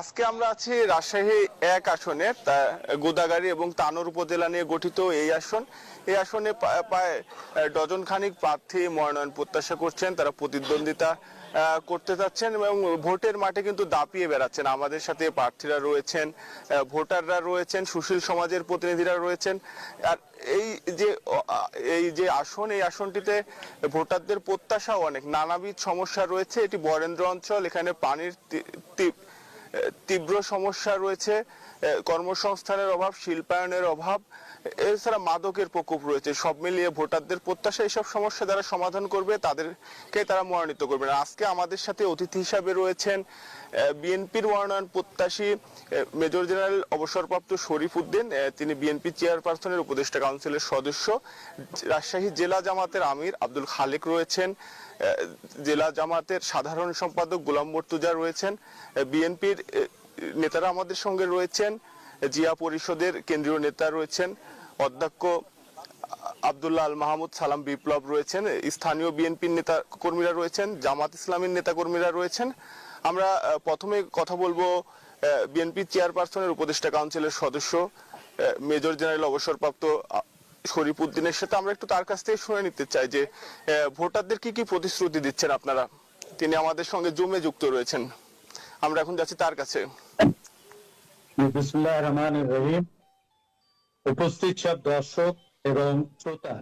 আজকে আমরা আছি রাজশাহী এক আসনে গোদাগাড়ী এবং তানোর উপজেলা নিয়ে গঠিত এই আসনে প্রায় ডজন খানিক প্রার্থী মনোনয়ন প্রত্যাশা করছেন। তারা প্রতিদ্বন্দ্বিতা করতে যাচ্ছেন এবং ভোটের মাঠে কিন্তু দাপিয়ে বেড়াচ্ছেন। আমাদের সাথে প্রার্থীরা রয়েছেন, ভোটাররা রয়েছেন, সুশীল সমাজের প্রতিনিধিরা রয়েছেন। আর এই যে এই আসনটিতে ভোটারদের প্রত্যাশাও অনেক। নানাবিধ সমস্যা রয়েছে। এটি বরেন্দ্র অঞ্চল, এখানে পানির তীব্র সমস্যা রয়েছে, কর্মসংস্থানের অভাব, শিল্পায়নের অভাব, এছাড়া মাদকের প্রকোপ রয়েছে। সব মিলিয়ে ভোটারদের প্রত্যাশা এইসব সমস্যা যারা সমাধান করবে তাদেরকে তারা মনোনীত করবে। আজকে আমাদের সাথে অতিথি হিসাবে রয়েছেন বিএনপির মনোনয়ন প্রত্যাশী মেজর জেনারেল অবসরপ্রাপ্ত শরীফ উদ্দিন। তিনি বিএনপি চেয়ারপারসনের উপদেষ্টা কাউন্সিলের সদস্য। রাজশাহী জেলা জামাতের আমির আব্দুল খালেক রয়েছেন। জেলা জামাতের সাধারণ সম্পাদক গোলাম মর্তুজা রয়েছেন। বিএনপির নেতারা আমাদের সঙ্গে রয়েছেন। জিয়া পরিষদের কেন্দ্রীয় নেতা রয়েছেন, অধ্যক্ষ আব্দুল্লাহ আল মাহমুদ সালাম বিপ্লব রয়েছেন, স্থানীয় বিএনপির নেতা কর্মীরা রয়েছেন, জামাত ইসলামীর নেতা কর্মীরা রয়েছেন। আমরা প্রথমে কথা বলবো বিএনপি চেয়ারপারসনের উপদেষ্টা কাউন্সিলের সদস্য মেজর জেনারেল অবসরপ্রাপ্ত শরীফ উদ্দিনের সাথে। আমরা একটু তার কাছ থেকে শুনে নিতে চাই যে ভোটারদের কি কি প্রতিশ্রুতি দিচ্ছেন আপনারা। তিনি আমাদের সঙ্গে জুমে যুক্ত রয়েছেন। আমরা এখন যাচ্ছি তার কাছে। বিসমিল্লাহির রহমানির রহিম। উপস্থিত সব দর্শক এবং শ্রোতা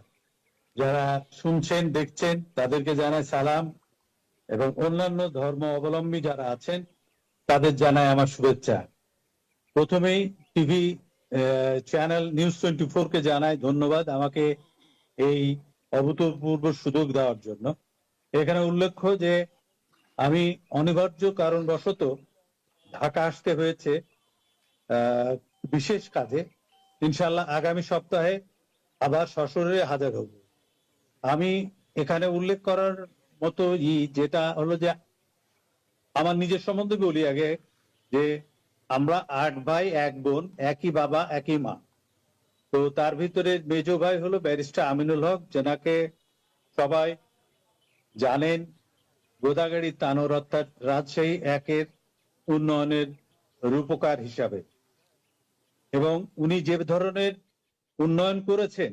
যারা শুনছেন দেখছেন তাদেরকে জানাই সালাম, এবং অন্যান্য ধর্ম অবলম্বী যারা আছেন তাদের জানাই আমার শুভেচ্ছা। প্রথমেই টিভি চ্যানেল নিউজ 24 কে জানাই ধন্যবাদ আমাকে এই অভূতপূর্ব সুযোগ দেওয়ার জন্য। এখানে উল্লেখ্য যে আমি অনিবার্য কারণবশত ঢাকা আসতে হয়েছে বিশেষ কাজে। ইনশাআল্লাহ আগামী সপ্তাহে আবার সশরীরে হাজির হব। আমি এখানে উল্লেখ করার মতো যেটা হলো যে আমার নিজের সম্বন্ধে বলি আগে, যে আমরা 8 ভাই 1 বোন, একই বাবা একই মা। তো তার ভিতরে মেজো ভাই হলো ব্যারিস্টার আমিনুল হক, যেনাকে সবাই জানেন গোদাগাড়ী তানোর অর্থাৎ রাজশাহী একের উন্নয়নের রূপকার হিসাবে। এবং উনি যে ধরনের উন্নয়ন করেছেন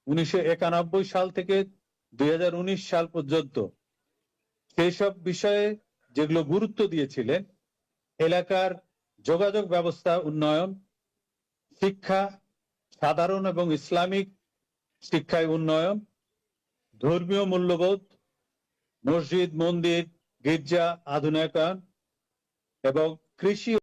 1991 সাল থেকে 2019 সাল পর্যন্ত, সেই সব বিষয়ে যেগুলো গুরুত্ব দিয়েছিলেন, এলাকার যোগাযোগ ব্যবস্থা উন্নয়ন, শিক্ষা, সাধারণ এবং ইসলামিক শিক্ষায় উন্নয়ন, ধর্মীয় মূল্যবোধ, মসজিদ মন্দির গির্জা আধুনিকায়ন, এবং কৃষি